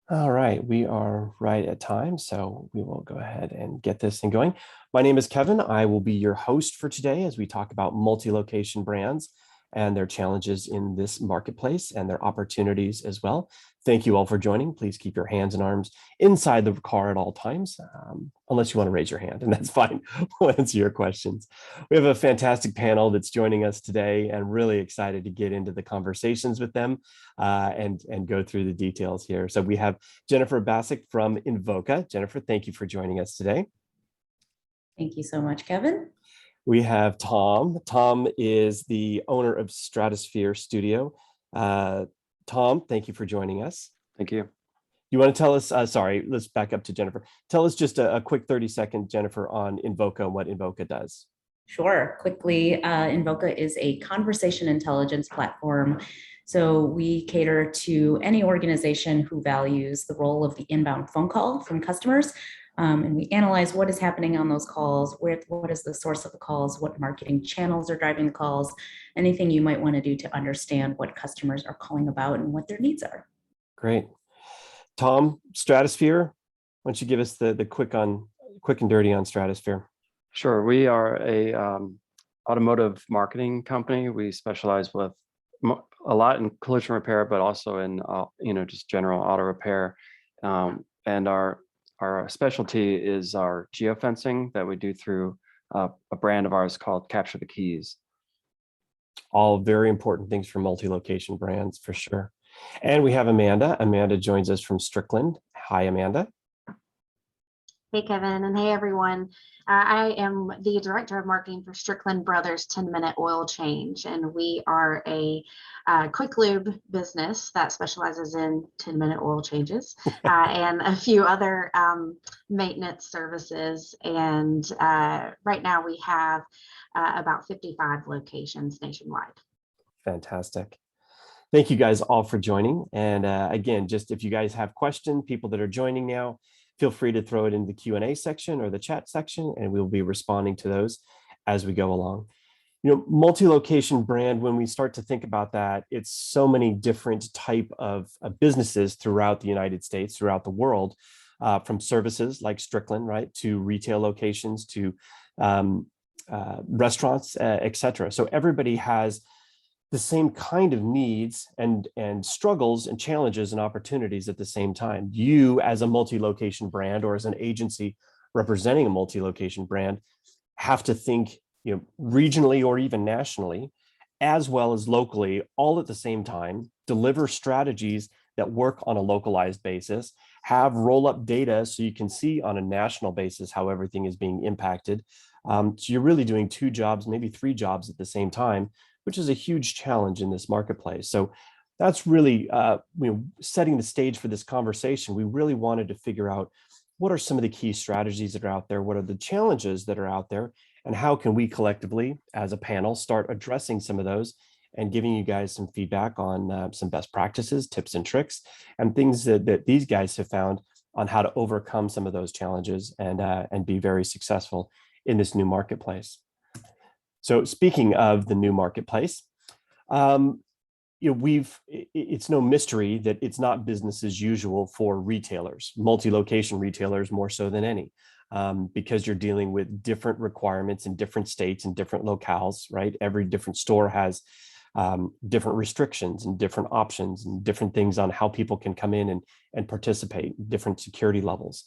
All right, we are right at time, so we will go ahead and get this thing going. My name is Kevin. I will be your host for today as we talk about multi-location brands and their challenges in this marketplace and their opportunities as well. Thank you all for joining. Please keep your hands and arms inside the car at all times, unless you want to raise your hand, and that's fine. We'll answer your questions. We have a fantastic panel that's joining us today and really excited to get into the conversations with them and go through the details here. So we have Jennifer Bassick from Invoca. Jennifer, thank you for joining us today. Thank you so much, Kevin. We have Tom. Tom is the owner of Stratosphere Studio. Tom, thank you for joining us. Thank you. You want to tell us, sorry, let's back up to Jennifer. Tell us just a quick 30-second, Jennifer, on Invoca and what Invoca does. Sure. Quickly, Invoca is a conversation intelligence platform. So we cater to any organization who values the role of the inbound phone call from customers. And we analyze what is happening on those calls, what is the source of the calls, what marketing channels are driving the calls, anything you might want to do to understand what customers are calling about and what their needs are. Great. Tom, Stratosphere, why don't you give us the quick and dirty on Stratosphere? Sure. We are a automotive marketing company. We specialize with a lot in collision repair, but also in just general auto repair. And our specialty is our geofencing that we do through a brand of ours called Capture the Keys. All very important things for multi-location brands, for sure. And we have Amanda. Amanda joins us from Strickland. Hi, Amanda. Hey, Kevin, and hey, everyone. I am the Director of Marketing for Strickland Brothers 10-Minute Oil Change, and we are a quick lube business that specializes in 10-minute oil changes and a few other maintenance services. And right now we have about 55 locations nationwide. Fantastic. Thank you guys all for joining. And again, just if you guys have questions, people that are joining now, feel free to throw it in the Q&A section or the chat section, and we'll be responding to those as we go along. You know, multi-location brand, when we start to think about that, it's so many different type of businesses throughout the United States, throughout the world, from services like Strickland, right, to retail locations, to restaurants, et cetera. So everybody has the same kind of needs and struggles and challenges and opportunities at the same time. You, as a multi-location brand or as an agency representing a multi-location brand, have to think, regionally or even nationally, as well as locally, all at the same time, deliver strategies that work on a localized basis, have roll-up data so you can see on a national basis how everything is being impacted. So you're really doing 2 jobs, maybe 3 jobs at the same time, which is a huge challenge in this marketplace. So that's really setting the stage for this conversation. We really wanted to figure out what are some of the key strategies that are out there, what are the challenges that are out there, and how can we collectively, as a panel, start addressing some of those and giving you guys some feedback on some best practices, tips and tricks, and things that these guys have found on how to overcome some of those challenges and be very successful in this new marketplace. So speaking of the new marketplace, it's no mystery that it's not business as usual for retailers, multi-location retailers more so than any, because you're dealing with different requirements in different states and different locales, right? Every different store has different restrictions and different options and different things on how people can come in and participate, different security levels.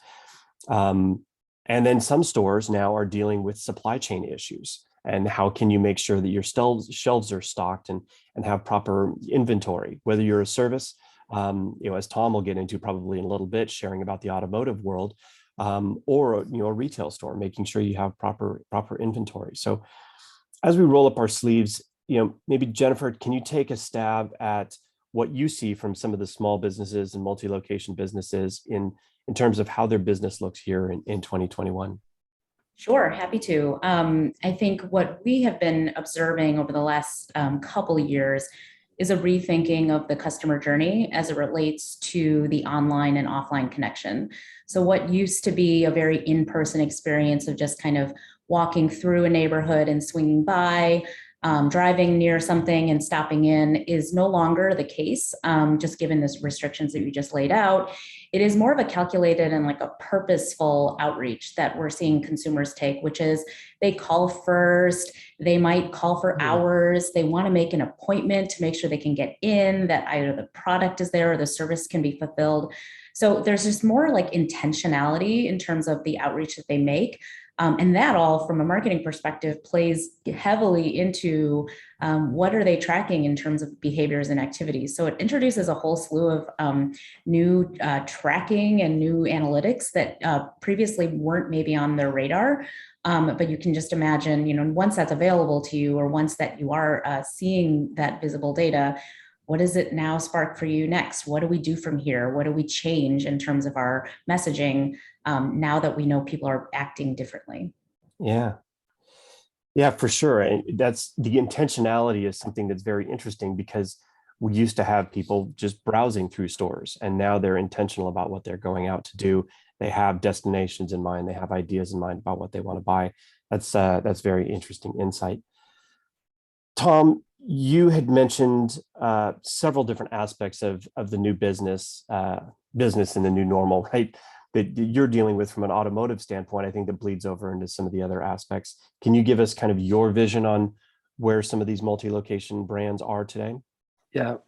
And then some stores now are dealing with supply chain issues. And how can you make sure that your shelves are stocked and have proper inventory, whether you're a service, as Tom will get into probably in a little bit, sharing about the automotive world, or a retail store, making sure you have proper inventory. So as we roll up our sleeves, maybe Jennifer, can you take a stab at what you see from some of the small businesses and multi-location businesses in terms of how their business looks here in 2021? Sure, happy to. I think what we have been observing over the last couple of years is a rethinking of the customer journey as it relates to the online and offline connection. So what used to be a very in-person experience of just kind of walking through a neighborhood and swinging by, driving near something and stopping in is no longer the case, just given the restrictions that you just laid out. It is more of a calculated and like a purposeful outreach that we're seeing consumers take, which is they call first, they might call for hours, they want to make an appointment to make sure they can get in, that either the product is there or the service can be fulfilled. So there's just more like intentionality in terms of the outreach that they make. And that all from a marketing perspective plays heavily into what are they tracking in terms of behaviors and activities. So it introduces a whole slew of new tracking and new analytics that previously weren't maybe on their radar. But you can just imagine, once that's available to you, or once that you are seeing that visible data, what does it now spark for you next? What do we do from here? What do we change in terms of our messaging now that we know people are acting differently? Yeah. Yeah, for sure. And that's the intentionality is something that's very interesting, because we used to have people just browsing through stores, and now they're intentional about what they're going out to do. They have destinations in mind. They have ideas in mind about what they want to buy. That's very interesting insight. Tom, you had mentioned several different aspects of the new business in the new normal, right? That you're dealing with from an automotive standpoint. I think that bleeds over into some of the other aspects. Can you give us kind of your vision on where some of these multi-location brands are today? Yeah,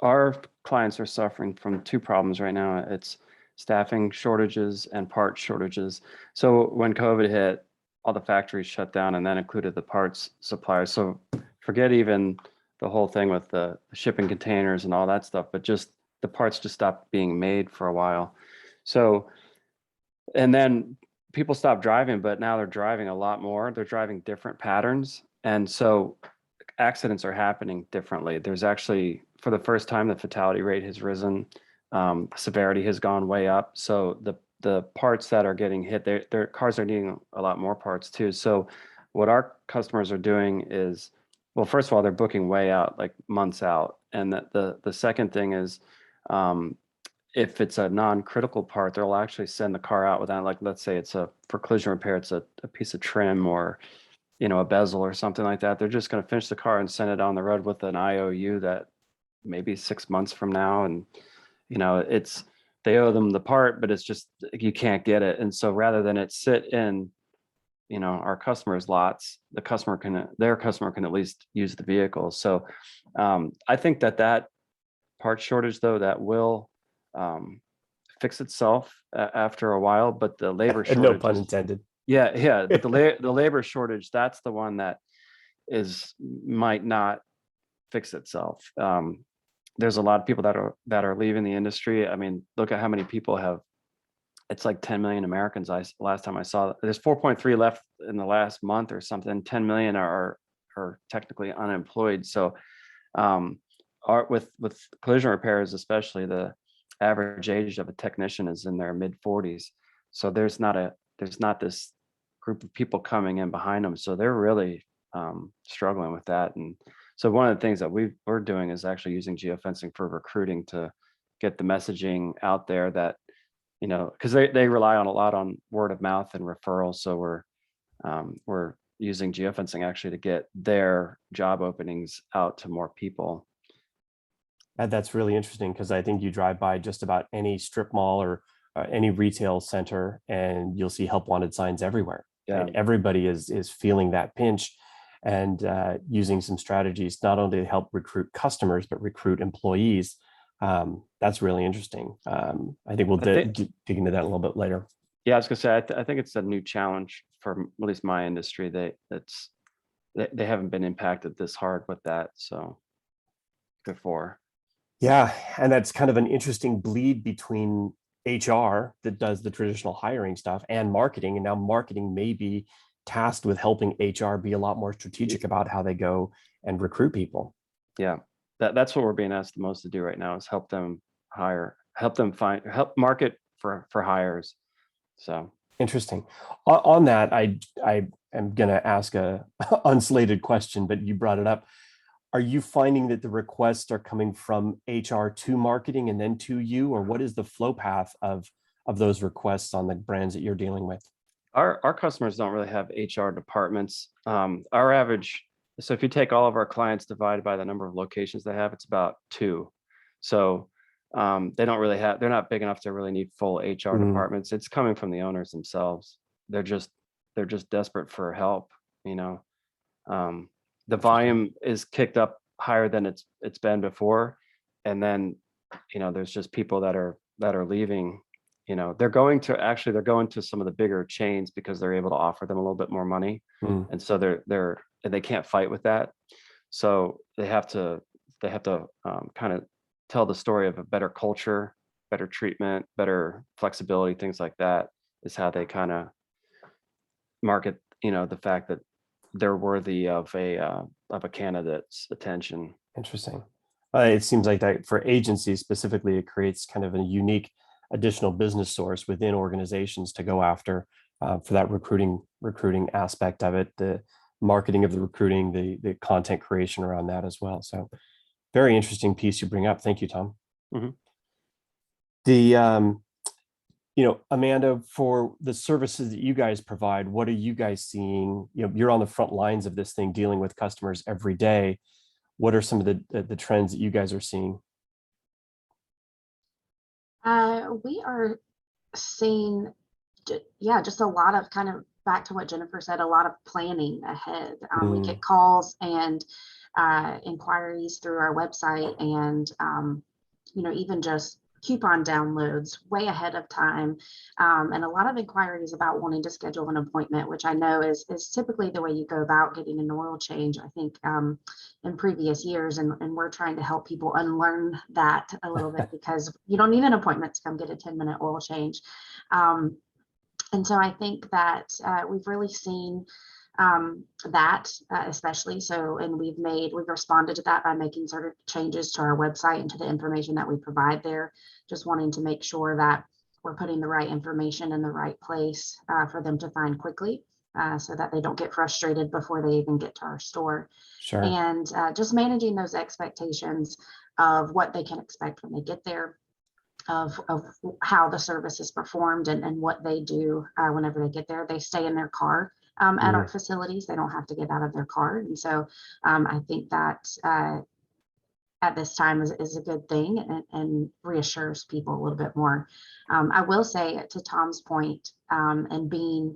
our clients are suffering from two problems right now. It's staffing shortages and part shortages. So when COVID hit, all the factories shut down, and that included the parts suppliers. So forget even the whole thing with the shipping containers and all that stuff, but just the parts just stopped being made for a while. So, and then people stopped driving, but now they're driving a lot more. They're driving different patterns. And so accidents are happening differently. There's actually, for the first time, the fatality rate has risen. Severity has gone way up. So the parts that are getting hit, their cars are needing a lot more parts too. So what our customers are doing is, well, first of all, they're booking way out, like months out. And the second thing is, if it's a non-critical part, they'll actually send the car out without, like, let's say it's for collision repair, it's a piece of trim or, a bezel or something like that. They're just going to finish the car and send it on the road with an IOU that maybe 6 months from now. And, they owe them the part, but it's just, you can't get it. And so rather than it sit in, our customers' lots, their customer can at least use the vehicle. So I think that part shortage, though, that will fix itself after a while, but the labor shortage, no pun intended. Yeah. But the labor shortage, that's the one that might not fix itself. There's a lot of people that are leaving the industry. I mean, look at how many people have. It's like 10 million Americans. Last time I saw, there's 4.3 left in the last month or something. 10 million are technically unemployed. So, with collision repairs, especially, the average age of a technician is in their mid 40s. So there's not this group of people coming in behind them. So they're really struggling with that. And so one of the things that we're doing is actually using geofencing for recruiting to get the messaging out there that, because they rely on a lot on word of mouth and referrals. So we're using geofencing actually to get their job openings out to more people. That's really interesting, because I think you drive by just about any strip mall or any retail center, and you'll see help wanted signs everywhere. Yeah. And everybody is feeling that pinch, and using some strategies not only to help recruit customers, but recruit employees. That's really interesting. I think we'll dig into that a little bit later. Yeah, I was gonna say, I think it's a new challenge for at least my industry. They haven't been impacted this hard with that, so before. Yeah, and that's kind of an interesting bleed between HR that does the traditional hiring stuff and marketing. And now marketing may be tasked with helping HR be a lot more strategic about how they go and recruit people. Yeah, that's what we're being asked the most to do right now, is help them hire, help market for hires. So interesting. On that, I am going to ask a unslated question, but you brought it up. Are you finding that the requests are coming from HR to marketing and then to you, or what is the flow path of those requests on the brands that you're dealing with? Our customers don't really have HR departments. Our average, So if you take all of our clients divided by the number of locations they have, it's about 2. So they don't really have, they're not big enough to really need full HR departments. It's coming from the owners themselves. They're just desperate for help, you know. The volume is kicked up higher than it's been before. And then, you know, there's just people that are leaving. You know, they're going to some of the bigger chains because they're able to offer them a little bit more money. And so they can't fight with that. So they have to kind of tell the story of a better culture, better treatment, better flexibility, things like that is how they kind of market, you know, the fact that they're worthy of a candidate's attention. Interesting. It seems like that for agencies specifically, it creates kind of a unique additional business source within organizations to go after for that recruiting aspect of it, the marketing of the recruiting, the content creation around that as well. So very interesting piece you bring up. Thank you, Tom. The you know, Amanda, for the services that you guys provide, what are you guys seeing? You know, you're on the front lines of this thing, dealing with customers every day. What are some of the trends that you guys are seeing? We are seeing, just a lot of, kind of back to what Jennifer said, a lot of planning ahead. We get calls and inquiries through our website, and you know, even just coupon downloads way ahead of time, and a lot of inquiries about wanting to schedule an appointment, which I know is typically the way you go about getting an oil change, I think, in previous years, and we're trying to help people unlearn that a little bit, because you don't need an appointment to come get a 10-minute oil change. And so I think that we've really seen that especially so, and we've responded to that by making certain changes to our website and to the information that we provide there, just wanting to make sure that we're putting the right information in the right place for them to find quickly, so that they don't get frustrated before they even get to our store. Sure. And just managing those expectations of what they can expect when they get there, of how the service is performed, and what they do whenever they get there. They stay in their car at our facilities. They don't have to get out of their car. And so I think that at this time is a good thing, and reassures people a little bit more. I will say, to Tom's point, and being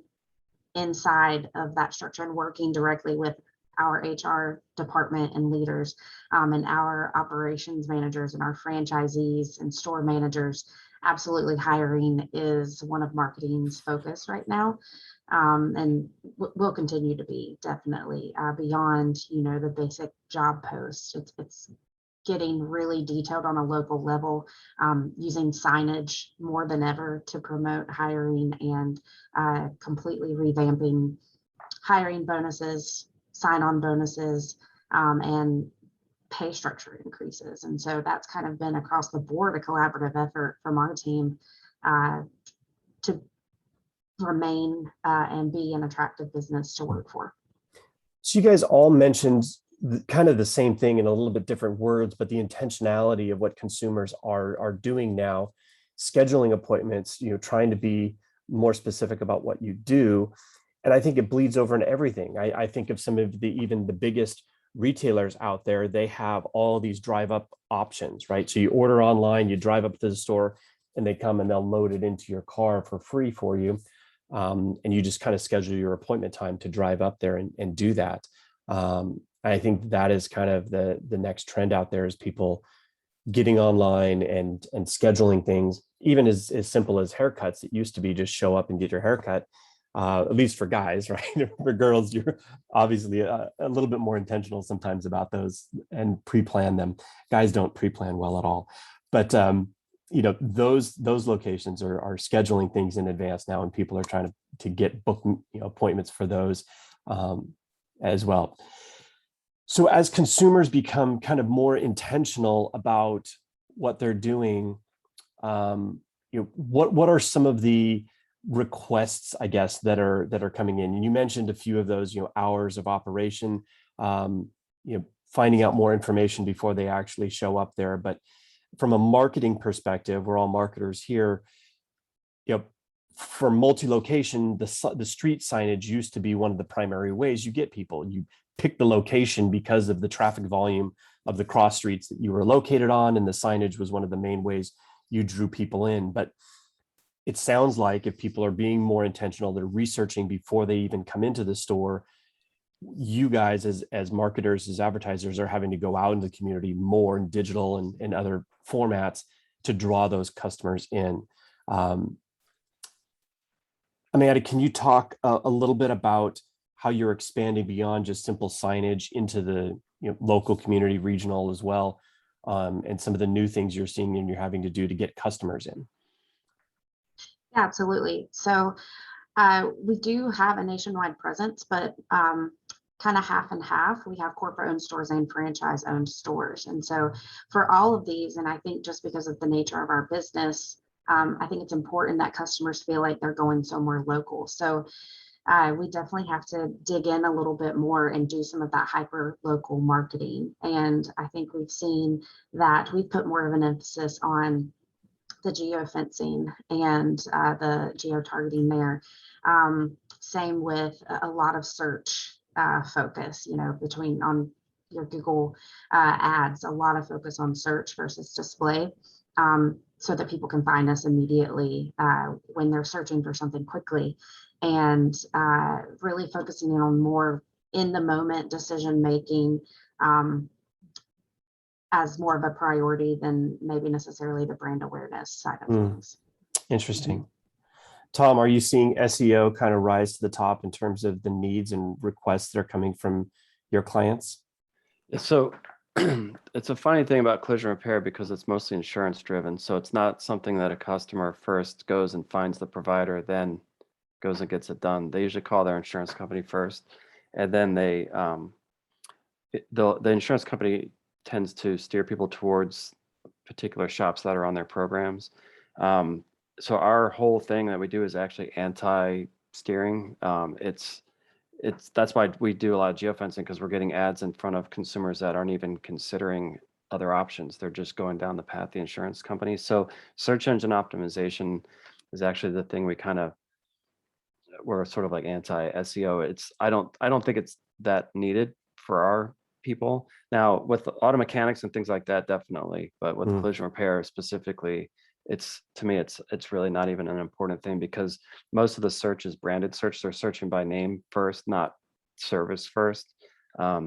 inside of that structure and working directly with our HR department and leaders, and our operations managers and our franchisees and store managers, absolutely hiring is one of marketing's focus right now. And will continue to be, definitely, beyond, you know, the basic job posts. It's getting really detailed on a local level, using signage more than ever to promote hiring, and completely revamping hiring bonuses, sign-on bonuses, and pay structure increases. And so that's kind of been across the board a collaborative effort from our team to remain and be an attractive business to work for. So you guys all mentioned kind of the same thing in a little bit different words, but the intentionality of what consumers are doing now, scheduling appointments, you know, trying to be more specific about what you do. And I think it bleeds over into everything. I think of some of even the biggest retailers out there, they have all these drive up options, right? So you order online, you drive up to the store, and they come and they'll load it into your car for free for you. And you just kind of schedule your appointment time to drive up there and do that. I think that is kind of the next trend out there, is people getting online and scheduling things, even as simple as haircuts. It used to be just show up and get your haircut, at least for guys, right? For girls, you're obviously a little bit more intentional sometimes about those and pre-plan them. Guys don't pre-plan well at all. But you know, those locations are scheduling things in advance now, and people are trying to get book, you know, appointments for those as well. So as consumers become kind of more intentional about what they're doing, you know, what are some of the requests, I guess, that are coming in? And you mentioned a few of those, you know, hours of operation, you know, finding out more information before they actually show up there. But from a marketing perspective, we're all marketers here. You know, for multi-location, the street signage used to be one of the primary ways you get people. You picked the location because of the traffic volume of the cross streets that you were located on, and the signage was one of the main ways you drew people in. But it sounds like if people are being more intentional, they're researching before they even come into the store, you guys as marketers, as advertisers, are having to go out into the community more in digital and other formats to draw those customers in. Amanda, can you talk a little bit about how you're expanding beyond just simple signage into the local community, regional as well, and some of the new things you're seeing and you're having to do to get customers in? Yeah, absolutely. So we do have a nationwide presence, but kind of half and half. We have corporate-owned stores and franchise-owned stores. And so for all of these, and I think just because of the nature of our business, I think it's important that customers feel like they're going somewhere local. So we definitely have to dig in a little bit more and do some of that hyper local marketing. And I think we've seen that we've put more of an emphasis on the geofencing and the geo-targeting there. Same with a lot of search focus, between on your Google ads, a lot of focus on search versus display, so that people can find us immediately when they're searching for something quickly, and really focusing in on more in the moment decision making as more of a priority than maybe necessarily the brand awareness side of things. Interesting. Tom, are you seeing SEO kind of rise to the top in terms of the needs and requests that are coming from your clients? So it's a funny thing about collision repair because it's mostly insurance driven. So it's not something that a customer first goes and finds the provider, then goes and gets it done. They usually call their insurance company first, and then the insurance company tends to steer people towards particular shops that are on their programs. So our whole thing that we do is actually anti-steering. That's why we do a lot of geofencing, because we're getting ads in front of consumers that aren't even considering other options. They're just going down the path the insurance company. So search engine optimization is actually the thing we're sort of like anti-SEO. I don't think it's that needed for our people. Now with auto mechanics and things like that, definitely, but with collision repair specifically, to me it's really not even an important thing, because most of the search is branded search. They're searching by name first, not service first. I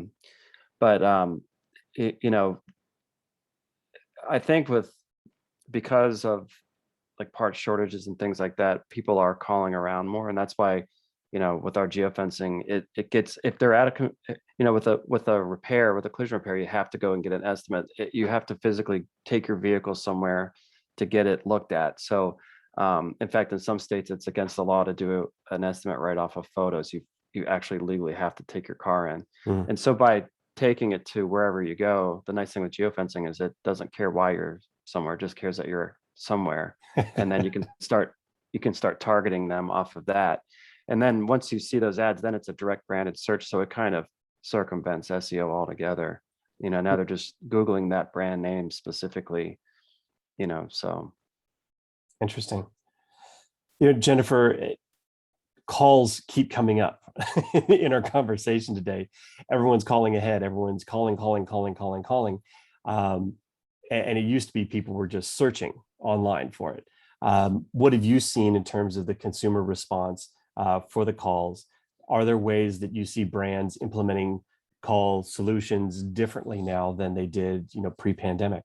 think because of like part shortages and things like that, people are calling around more, and that's why with our geofencing, it gets, if they're at with a repair, with a collision repair, you have to go and get an estimate. You have to physically take your vehicle somewhere to get it looked at. So in fact, in some states, it's against the law to do an estimate right off of photos. You actually legally have to take your car in. And so by taking it to wherever you go, the nice thing with geofencing is it doesn't care why you're somewhere, it just cares that you're somewhere. And then you can start targeting them off of that. And then once you see those ads, then it's a direct branded search. So it kind of circumvents SEO altogether. Now they're just Googling that brand name specifically, so. Interesting. Jennifer, calls keep coming up in our conversation today. Everyone's calling ahead. Everyone's calling. And it used to be people were just searching online for it. What have you seen in terms of the consumer response for the calls? Are there ways that you see brands implementing call solutions differently now than they did, pre-pandemic?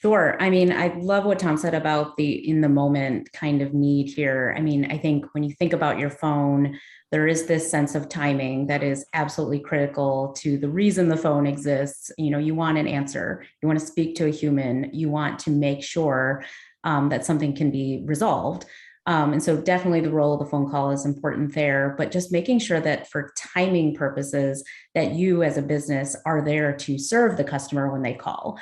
Sure. I mean, I love what Tom said about the in the moment kind of need here. I mean, I think when you think about your phone, there is this sense of timing that is absolutely critical to the reason the phone exists. You want an answer, you want to speak to a human, you want to make sure that something can be resolved. And so definitely the role of the phone call is important there, but just making sure that for timing purposes, that you as a business are there to serve the customer when they call.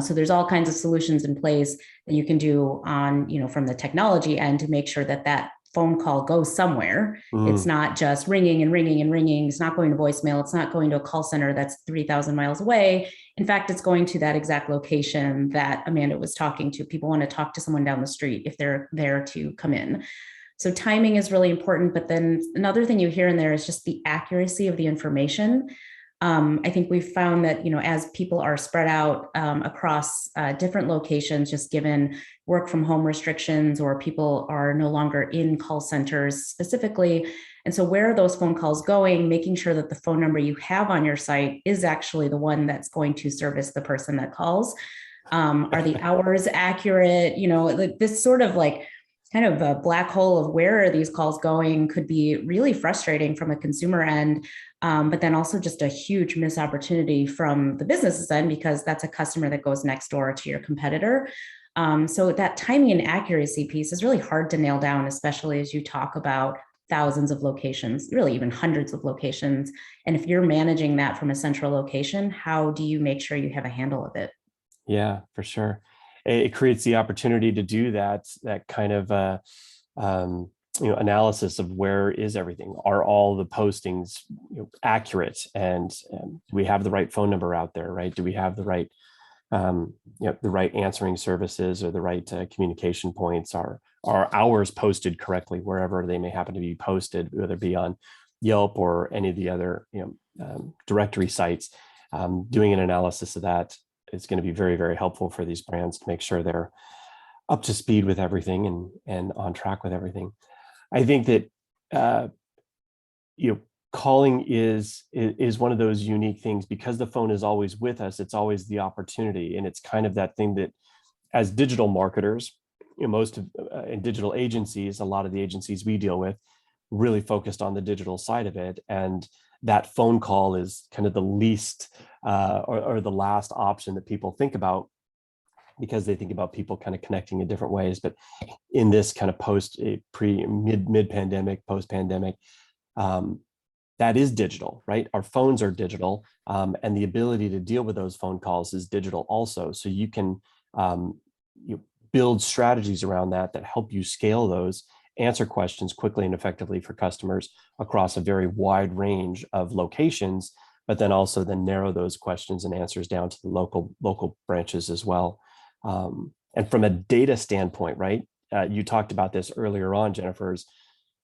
So there's all kinds of solutions in place that you can do on, from the technology end to make sure that that phone call goes somewhere. It's not just ringing and ringing and ringing. It's not going to voicemail. It's not going to a call center that's 3,000 miles away. In fact, it's going to that exact location that Amanda was talking to. People want to talk to someone down the street if they're there to come in. So timing is really important, but then another thing you hear in there is just the accuracy of the information. I think we've found that, as people are spread out across different locations, just given work from home restrictions, or people are no longer in call centers specifically. And so where are those phone calls going? Making sure that the phone number you have on your site is actually the one that's going to service the person that calls. Are the hours accurate? This sort of like kind of a black hole of where are these calls going could be really frustrating from a consumer end, but then also just a huge missed opportunity from the business's end, because that's a customer that goes next door to your competitor. So that timing and accuracy piece is really hard to nail down, especially as you talk about thousands of locations, really even hundreds of locations. And if you're managing that from a central location, how do you make sure you have a handle of it? Yeah, for sure. It creates the opportunity to do that kind of analysis of where is everything. Are all the postings accurate, and do we have the right phone number out there, right? Do we have the right the right answering services, or the right communication points? Are hours posted correctly wherever they may happen to be posted, whether it be on Yelp or any of the other directory sites? Doing an analysis of that is going to be very, very helpful for these brands to make sure they're up to speed with everything and on track with everything. I think that calling is one of those unique things, because the phone is always with us. It's always the opportunity, and it's kind of that thing that, as digital marketers, in digital agencies, a lot of the agencies we deal with really focused on the digital side of it, and that phone call is kind of the least or the last option that people think about, because they think about people kind of connecting in different ways. But in this kind of mid-pandemic, post-pandemic, that is digital, right? Our phones are digital, and the ability to deal with those phone calls is digital also. So you can build strategies around that help you scale those, answer questions quickly and effectively for customers across a very wide range of locations, but then also narrow those questions and answers down to the local branches as well. And from a data standpoint, right? You talked about this earlier on, Jennifer's.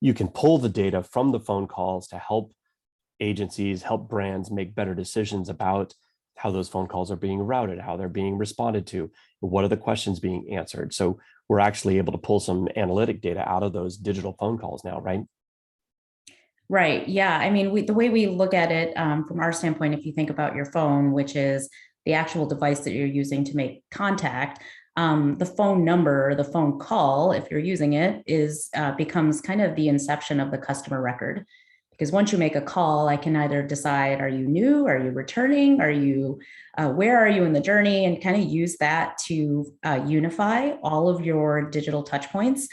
You can pull the data from the phone calls to help agencies, help brands make better decisions about how those phone calls are being routed, how they're being responded to, what are the questions being answered. So we're actually able to pull some analytic data out of those digital phone calls now, right? Right. Yeah. I mean, the way we look at it from our standpoint, if you think about your phone, which is the actual device that you're using to make contact, the phone number, the phone call, if you're using it, becomes kind of the inception of the customer record. Because once you make a call, I can either decide, are you new? Are you returning? Where are you in the journey? And kind of use that to unify all of your digital touch points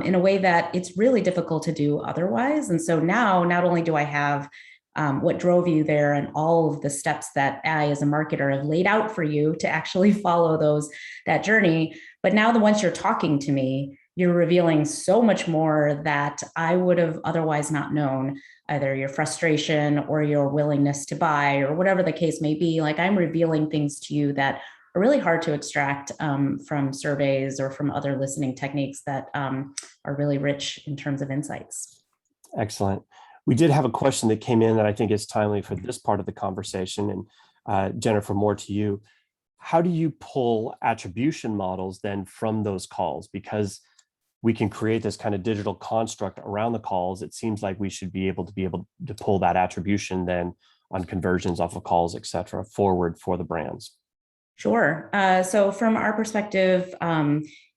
in a way that it's really difficult to do otherwise. And so now, not only do I have what drove you there and all of the steps that I, as a marketer, have laid out for you to actually follow that journey, but now once you're talking to me, you're revealing so much more that I would have otherwise not known, either your frustration or your willingness to buy, or whatever the case may be. Like, I'm revealing things to you that are really hard to extract from surveys or from other listening techniques that are really rich in terms of insights. Excellent. We did have a question that came in that I think is timely for this part of the conversation. And Jennifer, more to you. How do you pull attribution models then from those calls? Because we can create this kind of digital construct around the calls. It seems like we should be able to pull that attribution then on conversions off of calls, et cetera, forward for the brands. Sure. So from our perspective,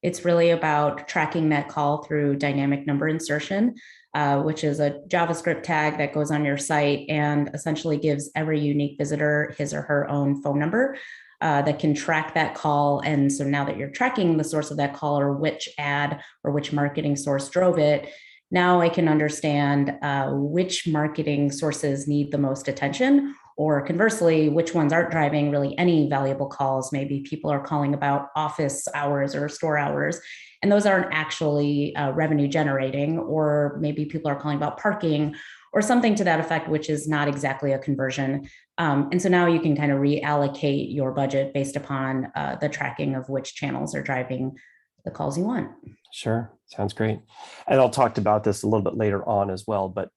it's really about tracking that call through dynamic number insertion, which is a JavaScript tag that goes on your site and essentially gives every unique visitor his or her own phone number that can track that call. And so now that you're tracking the source of that call, or which ad or which marketing source drove it, now I can understand which marketing sources need the most attention, or conversely, which ones aren't driving really any valuable calls. Maybe people are calling about office hours or store hours, and those aren't actually revenue generating, or maybe people are calling about parking or something to that effect, which is not exactly a conversion. And so now you can kind of reallocate your budget based upon the tracking of which channels are driving the calls you want. Sure. Sounds great. And I'll talk about this a little bit later on as well, but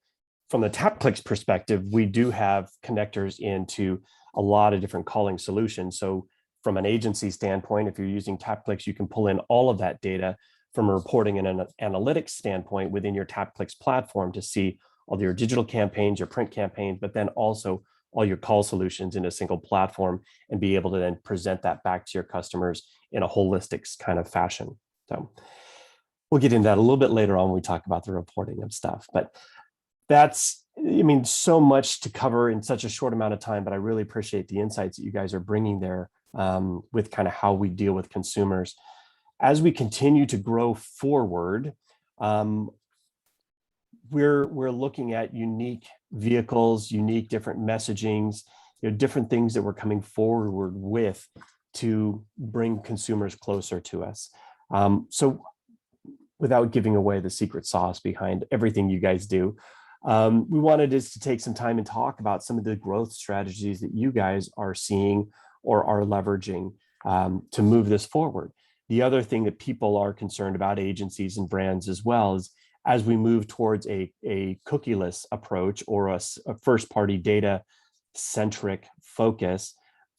from the TapClicks perspective, we do have connectors into a lot of different calling solutions. So from an agency standpoint, if you're using TapClicks, you can pull in all of that data from a reporting and an analytics standpoint within your TapClicks platform to see all your digital campaigns, your print campaigns, but then also all your call solutions in a single platform and be able to then present that back to your customers in a holistic kind of fashion. So we'll get into that a little bit later on when we talk about the reporting of stuff, but that's, I mean, so much to cover in such a short amount of time, but I really appreciate the insights that you guys are bringing there with kind of how we deal with consumers. As we continue to grow forward, we're looking at unique vehicles, unique different messagings, different things that we're coming forward with to bring consumers closer to us. So without giving away the secret sauce behind everything you guys do, we wanted us to take some time and talk about some of the growth strategies that you guys are seeing or are leveraging to move this forward. The other thing that people are concerned about, agencies and brands as well, is as we move towards a cookieless approach or a first-party data centric focus,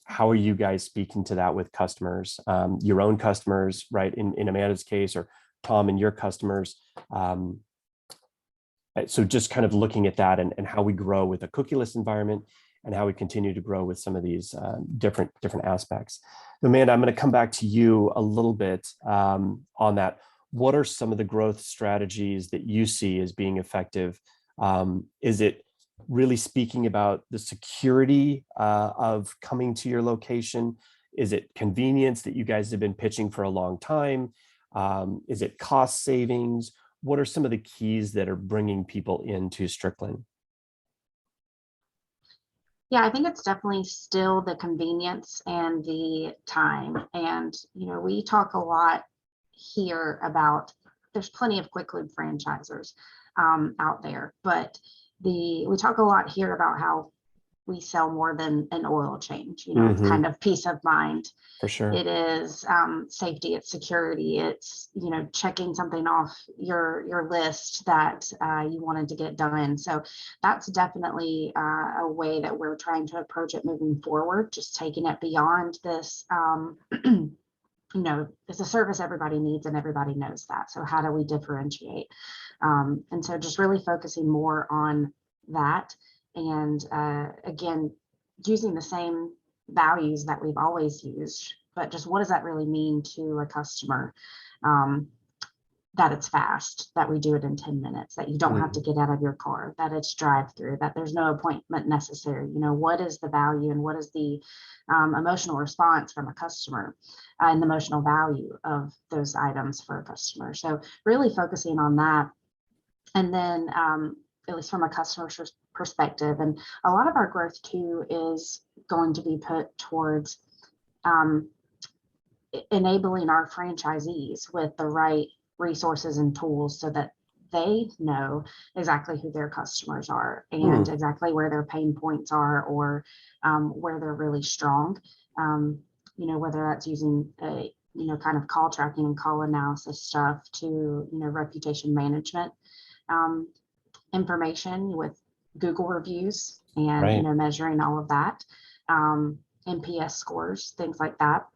how are you guys speaking to that with customers, your own customers, right? In Amanda's case, or Tom and your customers. So just kind of looking at that and how we grow with a cookieless environment and how we continue to grow with some of these different aspects. Amanda, I'm going to come back to you a little bit on that. What are some of the growth strategies that you see as being effective? Is it really speaking about the security of coming to your location? Is it convenience that you guys have been pitching for a long time? Is it cost savings? What are some of the keys that are bringing people into Strickland? Yeah, I think it's definitely still the convenience and the time. And, we talk a lot here about there's plenty of quick lube franchisers out there, but we talk a lot here about how we sell more than an oil change. It's kind of peace of mind. For sure. It is safety, it's security, it's checking something off your list that you wanted to get done. So that's definitely a way that we're trying to approach it moving forward, just taking it beyond this. It's a service everybody needs and everybody knows that. So how do we differentiate? And so just really focusing more on that. And again, using the same values that we've always used, but just what does that really mean to a customer? That it's fast, that we do it in 10 minutes, that you don't have to get out of your car, that it's drive-through, that there's no appointment necessary. What is the value and what is the emotional response from a customer and the emotional value of those items for a customer? So really focusing on that. And then at least from a customer perspective, and a lot of our growth too is going to be put towards enabling our franchisees with the right resources and tools so that they know exactly who their customers are and exactly where their pain points are or where they're really strong. Whether that's using a kind of call tracking and call analysis stuff to reputation management information with Google reviews and measuring all of that, NPS scores, things like that.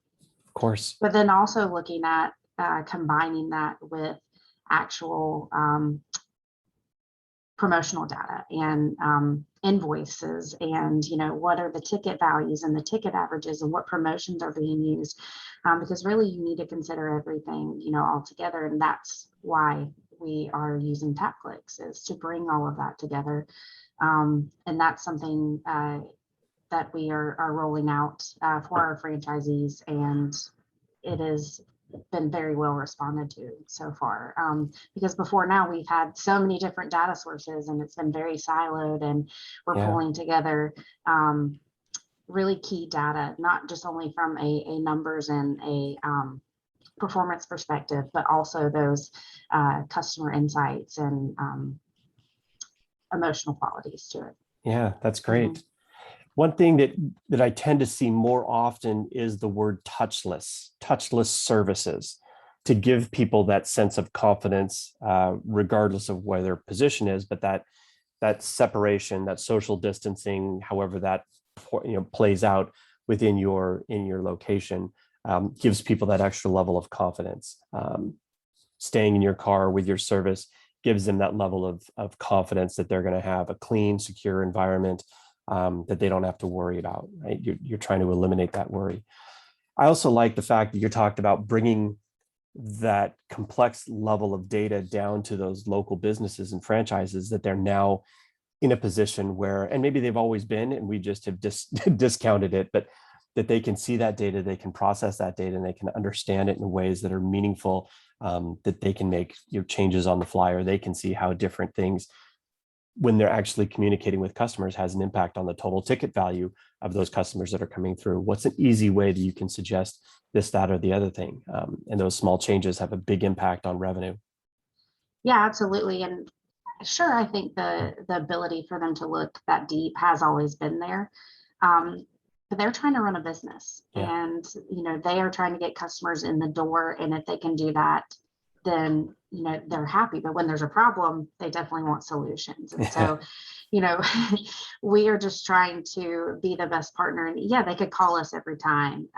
Of course. But then also looking at combining that with actual promotional data and invoices and what are the ticket values and the ticket averages and what promotions are being used, because really you need to consider everything all together, and that's why we are using TapClicks, is to bring all of that together, and that's something that we are rolling out for our franchisees, and it has been very well responded to so far, because before now we've had so many different data sources and it's been very siloed, and we're pulling together really key data, not just only from a numbers and a performance perspective, but also those customer insights and emotional qualities to it. Yeah, that's great. One thing that I tend to see more often is the word touchless services. to give people that sense of confidence, regardless of where their position is, but that separation, that social distancing, however that plays out within your location, gives people that extra level of confidence. Staying in your car with your service gives them that level of confidence that they're going to have a clean, secure environment, that they don't have to worry about. Right? You're trying to eliminate that worry. I also like the fact that you talked about bringing that complex level of data down to those local businesses and franchises, that they're now in a position where, and maybe they've always been, and we just have discounted it, but that they can see that data, they can process that data, and they can understand it in ways that are meaningful, that they can make changes on the fly, or they can see how different things, when they're actually communicating with customers, has an impact on the total ticket value of those customers that are coming through. What's an easy way that you can suggest this, that, or the other thing? And those small changes have a big impact on revenue. Yeah, absolutely. And sure, I think the ability for them to look that deep has always been there. But they're trying to run a business, and they are trying to get customers in the door. And if they can do that, then they're happy. But when there's a problem, they definitely want solutions. And so, we are just trying to be the best partner. And yeah, they could call us every time,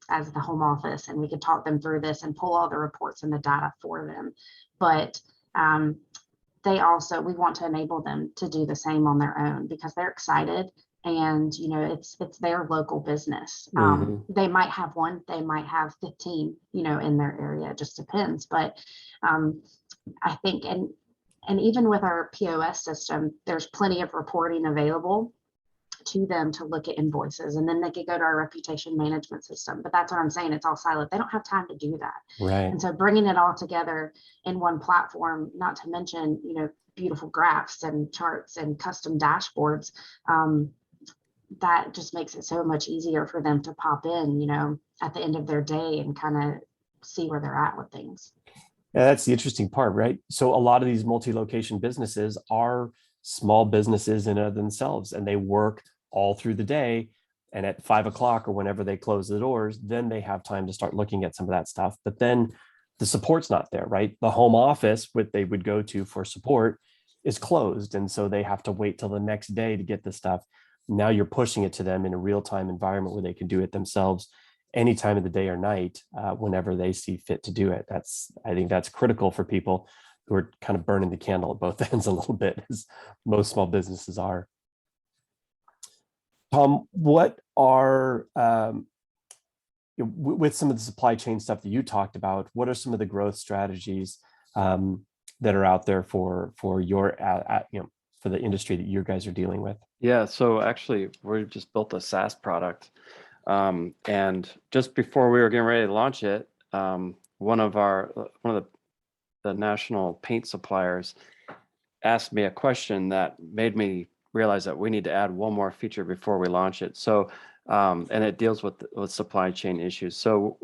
as the home office, and we could talk them through this and pull all the reports and the data for them. But we want to enable them to do the same on their own, because they're excited. And it's their local business. They might have one, they might have 15 in their area. It just depends. But I think, and even with our POS system, there's plenty of reporting available to them to look at invoices, and then they could go to our reputation management system. But that's what I'm saying, it's all siloed. They don't have time to do that. Right. And so bringing it all together in one platform, not to mention beautiful graphs and charts and custom dashboards, that just makes it so much easier for them to pop in at the end of their day and kind of see where they're at with things. Yeah, that's the interesting part, right? So a lot of these multi-location businesses are small businesses in and of themselves, and they work all through the day. And at 5 o'clock or whenever they close the doors, then they have time to start looking at some of that stuff. But then the support's not there, right? The home office, what they would go to for support, is closed. And so they have to wait till the next day to get the stuff. Now you're pushing it to them in a real-time environment where they can do it themselves any time of the day or night, whenever they see fit to do it. I think that's critical for people who are kind of burning the candle at both ends a little bit, as most small businesses are. Tom, what are, with some of the supply chain stuff that you talked about, what are some of the growth strategies that are out there for your, for the industry that you guys are dealing with? Yeah, so actually, we just built a SaaS product, and just before we were getting ready to launch it, one of the national paint suppliers asked me a question that made me realize that we need to add one more feature before we launch it. So, and it deals with supply chain issues. So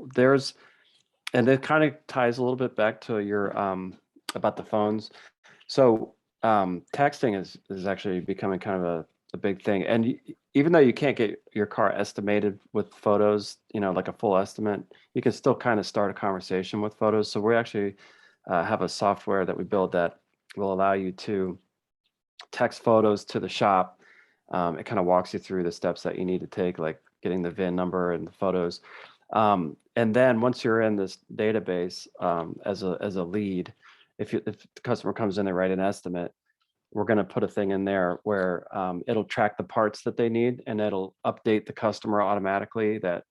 and it kind of ties a little bit back to your about the phones. So texting is actually becoming kind of a big thing. And even though you can't get your car estimated with photos, like a full estimate, you can still kind of start a conversation with photos. So we actually have a software that we build that will allow you to text photos to the shop. It kind of walks you through the steps that you need to take, like getting the VIN number and the photos. And then once you're in this database as a lead, if the customer comes in, they write an estimate, we're going to put a thing in there where it'll track the parts that they need, and it'll update the customer automatically that,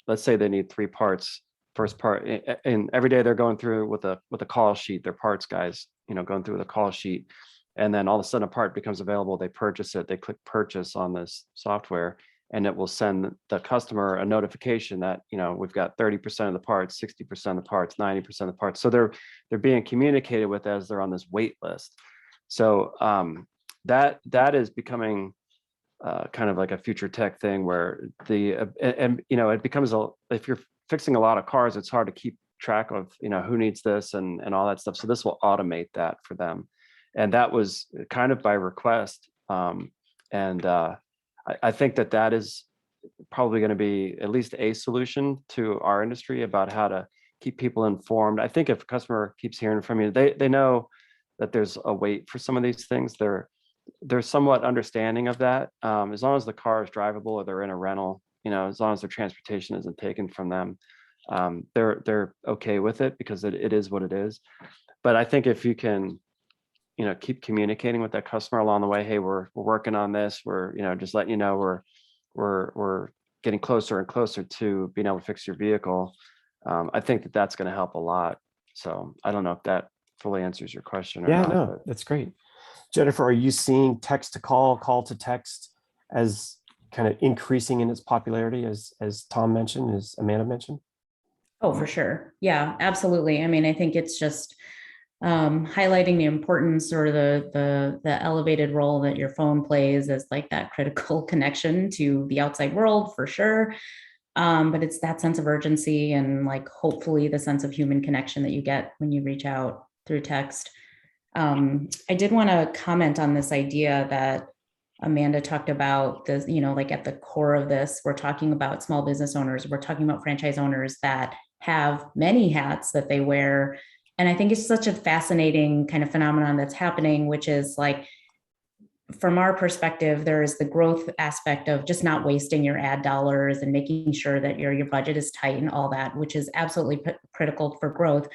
let's say they need 3 parts. First part, and every day they're going through with a call sheet, their parts guys, going through the call sheet. And then all of a sudden a part becomes available, they purchase it, they click purchase on this software, and it will send the customer a notification that, we've got 30% of the parts, 60% of the parts, 90% of the parts. So they're being communicated with as they're on this wait list. So that is becoming kind of like a future tech thing where it becomes if you're fixing a lot of cars, it's hard to keep track of, who needs this and all that stuff. So this will automate that for them. And that was kind of by request. I think that is probably going to be at least a solution to our industry about how to keep people informed. I think if a customer keeps hearing from you, they know that there's a wait for some of these things. They're somewhat understanding of that. As long as the car is drivable or they're in a rental, as long as their transportation isn't taken from them, they're okay with it because it is what it is. But I think if you can, keep communicating with that customer along the way, hey, we're working on this. We're, just letting you know we're getting closer and closer to being able to fix your vehicle. I think that's going to help a lot. So I don't know if that fully answers your question or Yeah, not. no, But that's great. Jennifer, are you seeing text to call to text as kind of increasing in its popularity, as Tom mentioned, as Amanda mentioned? Oh, for sure. Yeah, absolutely. I mean, I think it's just highlighting the importance or the elevated role that your phone plays as like that critical connection to the outside world, for sure. But it's that sense of urgency and like hopefully the sense of human connection that you get when you reach out through text. I did want to comment on this idea that Amanda talked about, this, like at the core of this, we're talking about small business owners, we're talking about franchise owners that have many hats that they wear. And I think it's such a fascinating kind of phenomenon that's happening, which is like, from our perspective, there is the growth aspect of just not wasting your ad dollars and making sure that your budget is tight and all that, which is absolutely critical for growth.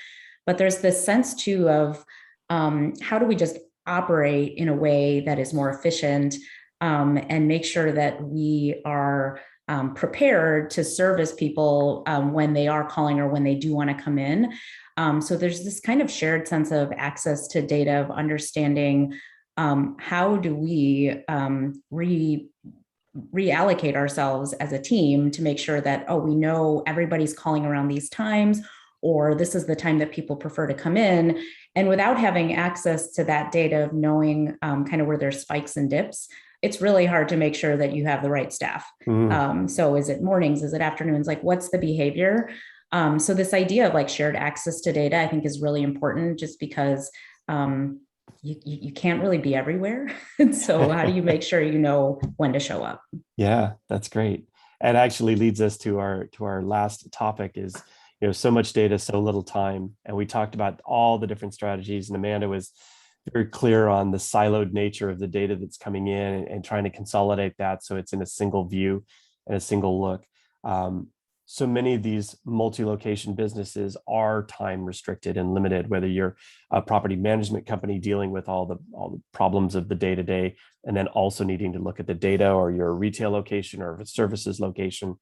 But there's this sense too of how do we just operate in a way that is more efficient and make sure that we are prepared to service people when they are calling or when they do want to come in. So there's this kind of shared sense of access to data, of understanding how do we reallocate ourselves as a team to make sure that, we know everybody's calling around these times, or this is the time that people prefer to come in. And without having access to that data of knowing kind of where there's spikes and dips, it's really hard to make sure that you have the right staff. So is it mornings? Is it afternoons? Like, what's the behavior? So this idea of like shared access to data, I think, is really important, just because you can't really be everywhere. And so how do you make sure you know when to show up? Yeah, that's great. And actually leads us to our last topic is, so much data, so little time. And we talked about all the different strategies, and Amanda was very clear on the siloed nature of the data that's coming in and trying to consolidate that so it's in a single view and a single look. So many of these multi-location businesses are time restricted and limited, whether you're a property management company dealing with all the problems of the day-to-day, and then also needing to look at the data, or you're a retail location or a services location.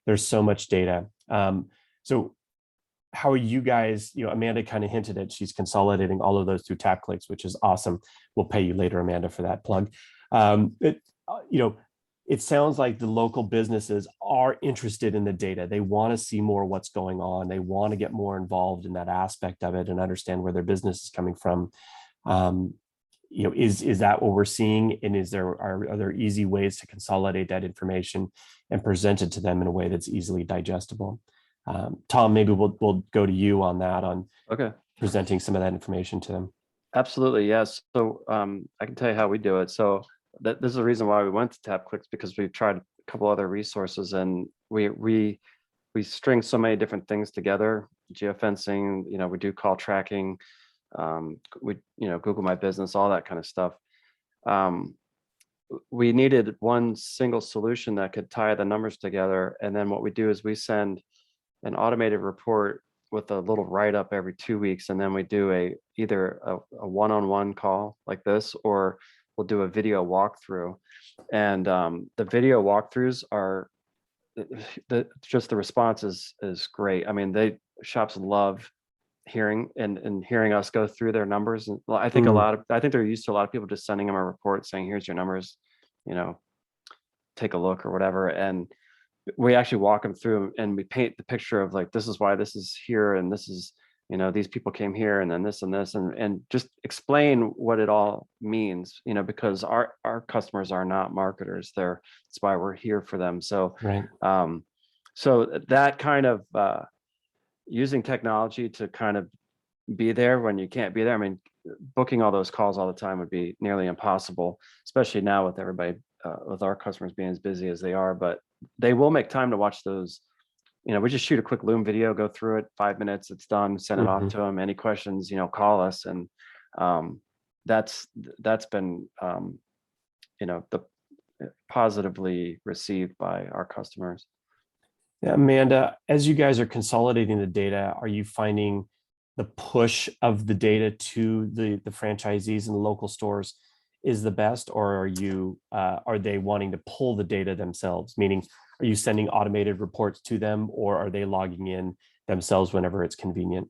There's so much data. So how are you guys, Amanda kind of hinted at she's consolidating all of those through TapClicks, which is awesome. We'll pay you later, Amanda, for that plug. It sounds like the local businesses are interested in the data. They want to see more what's going on. They want to get more involved in that aspect of it and understand where their business is coming from. Is that what we're seeing? And are there easy ways to consolidate that information and present it to them in a way that's easily digestible? Tom, maybe we'll go to you on that, on presenting some of that information to them. Absolutely, yes. So I can tell you how we do it. So this is the reason why we went to TapClicks, because we've tried a couple other resources, and we string so many different things together. Geofencing, we do call tracking, we Google My Business, all that kind of stuff. We needed one single solution that could tie the numbers together, and then what we do is we send an automated report with a little write-up every 2 weeks, and then we do either a one-on-one call like this, or we'll do a video walkthrough. And the video walkthroughs are the response is great. I mean, shops love hearing and hearing us go through their numbers. And I think I think they're used to a lot of people just sending them a report saying, here's your numbers, take a look or whatever. And we actually walk them through and we paint the picture of like, this is why this is here, and this is, these people came here, and then this and this, and just explain what it all means, because our customers are not marketers. That's why we're here for them. So, right. So that kind of using technology to kind of be there when you can't be there. I mean, booking all those calls all the time would be nearly impossible, especially now with everybody, with our customers being as busy as they are, but they will make time to watch those we just shoot a quick Loom video, go through it, 5 minutes, it's done, send it off Mhm. to them. Any questions, call us. And that's been, the positively received by our customers. Yeah, Amanda, as you guys are consolidating the data, are you finding the push of the data to the franchisees and the local stores is the best, or are they wanting to pull the data themselves? Meaning, are you sending automated reports to them, or are they logging in themselves whenever it's convenient?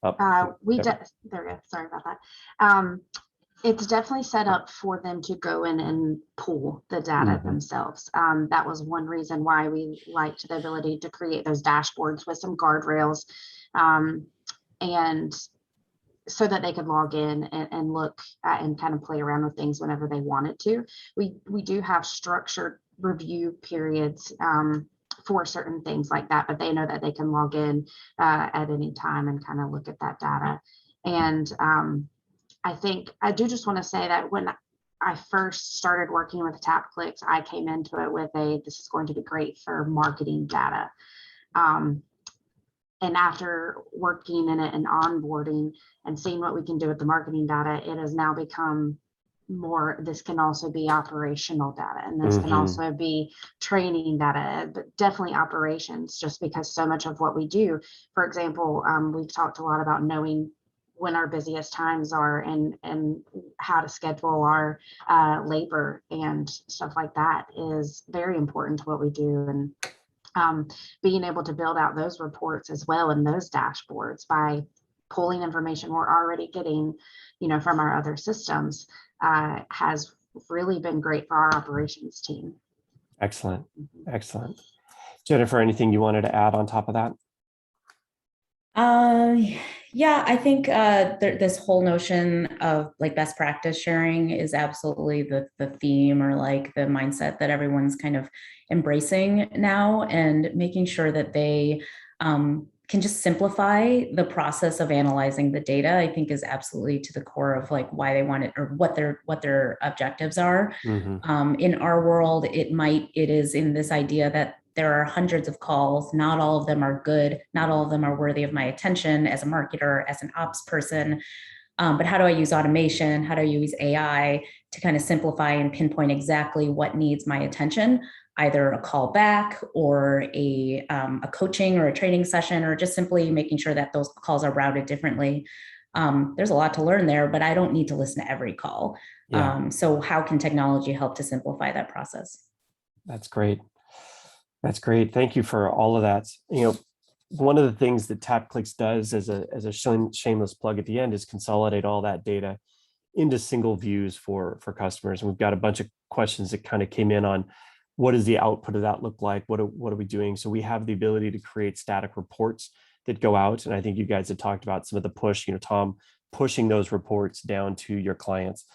There we go. Sorry about that. It's definitely set up for them to go in and pull the data themselves. That was one reason why we liked the ability to create those dashboards with some guardrails, and so that they could log in and look at and kind of play around with things whenever they wanted to. We do have structured review periods for certain things like that, but they know that they can log in at any time and kind of look at that data. And I think I do just want to say that when I first started working with TapClicks, I came into it with this is going to be great for marketing data. And after working in it and onboarding and seeing what we can do with the marketing data, it has now become more, this can also be operational data, and this can also be training data, but definitely operations, just because so much of what we do, for example, we've talked a lot about knowing when our busiest times are and how to schedule our labor and stuff like that is very important to what we do. And being able to build out those reports as well and those dashboards by pulling information we're already getting, from our other systems has really been great for our operations team. Excellent. Excellent. Jennifer, anything you wanted to add on top of that? Yeah, I think this whole notion of like best practice sharing is absolutely the theme, or like the mindset that everyone's kind of embracing now, and making sure that they can just simplify the process of analyzing the data, I think is absolutely to the core of like why they want it, or what their objectives are. In our world, it is in this idea that there are hundreds of calls. Not all of them are good. Not all of them are worthy of my attention as a marketer, as an ops person. But how do I use automation? How do I use AI to kind of simplify and pinpoint exactly what needs my attention? Either a call back or a coaching or a training session, or just simply making sure that those calls are routed differently. There's a lot to learn there, but I don't need to listen to every call. Yeah. So how can technology help to simplify that process? That's great. That's great. Thank you for all of that. One of the things that TapClicks does as a shameless plug at the end is consolidate all that data into single views for customers. And we've got a bunch of questions that kind of came in on what does the output of that look like? What are we doing? So we have the ability to create static reports that go out. And I think you guys had talked about some of the push, Tom, pushing those reports down to your clients,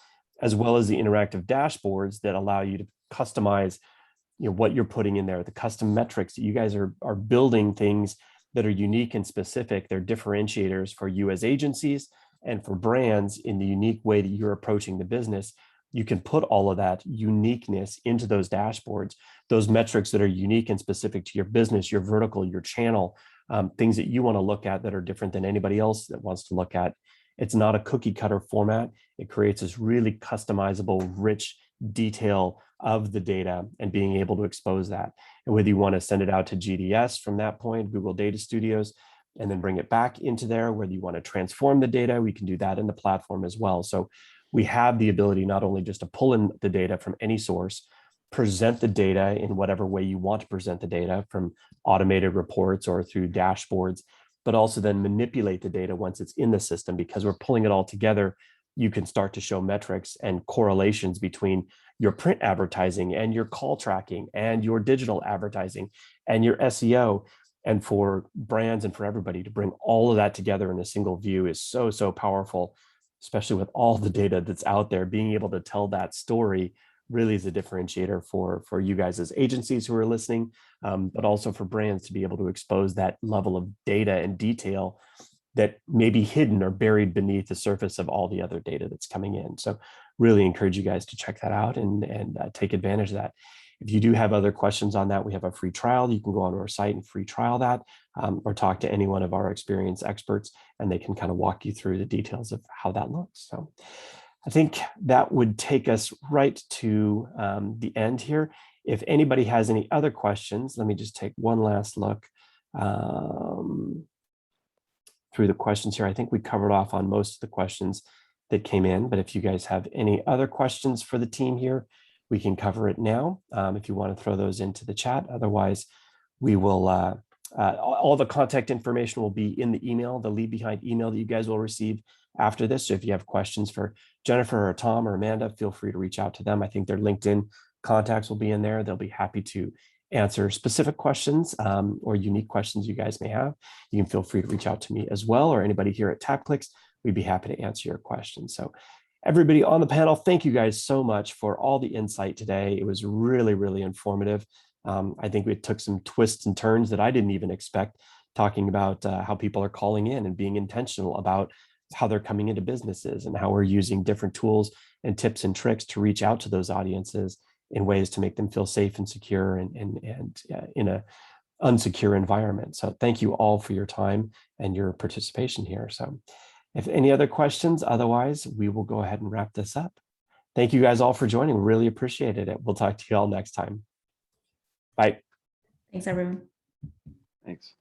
as well as the interactive dashboards that allow you to customize what you're putting in there, the custom metrics that you guys are building, things that are unique and specific. They're differentiators for you as agencies and for brands in the unique way that you're approaching the business. You can put all of that uniqueness into those dashboards, those metrics that are unique and specific to your business, your vertical, your channel, things that you want to look at that are different than anybody else that wants to look at. It's not a cookie cutter format. It creates this really customizable, rich detail of the data and being able to expose that. And whether you want to send it out to GDS from that point, Google Data Studios, and then bring it back into there, whether you want to transform the data, we can do that in the platform as well. So we have the ability not only just to pull in the data from any source, present the data in whatever way you want to present the data, from automated reports or through dashboards, but also then manipulate the data once it's in the system. Because we're pulling it all together, you can start to show metrics and correlations between your print advertising and your call tracking and your digital advertising and your SEO. And for brands and for everybody to bring all of that together in a single view is so, so powerful, especially with all the data that's out there. Being able to tell that story really is a differentiator for you guys as agencies who are listening, but also for brands to be able to expose that level of data and detail that may be hidden or buried beneath the surface of all the other data that's coming in. So really encourage you guys to check that out and take advantage of that. If you do have other questions on that, we have a free trial. You can go onto our site and free trial that, or talk to any one of our experienced experts, and they can kind of walk you through the details of how that looks. So I think that would take us right to the end here. If anybody has any other questions, let me just take one last look through the questions here. I think we covered off on most of the questions that came in, but if you guys have any other questions for the team here, we can cover it now if you want to throw those into the chat. Otherwise, we will, all the contact information will be in the email, the Leave Behind email that you guys will receive after this. So if you have questions for Jennifer or Tom or Amanda, feel free to reach out to them. I think their LinkedIn contacts will be in there. They'll be happy to answer specific questions or unique questions you guys may have. You can feel free to reach out to me as well, or anybody here at TapClicks. We'd be happy to answer your questions. So everybody on the panel, thank you guys so much for all the insight today. It was really, really informative. I think it took some twists and turns that I didn't even expect, talking about how people are calling in and being intentional about how they're coming into businesses and how we're using different tools and tips and tricks to reach out to those audiences in ways to make them feel safe and secure and in a unsecure environment. So thank you all for your time and your participation here. So if any other questions, otherwise we will go ahead and wrap this up. Thank you guys all for joining. Really appreciated it. We'll talk to you all next time. Bye. Thanks, everyone. Thanks.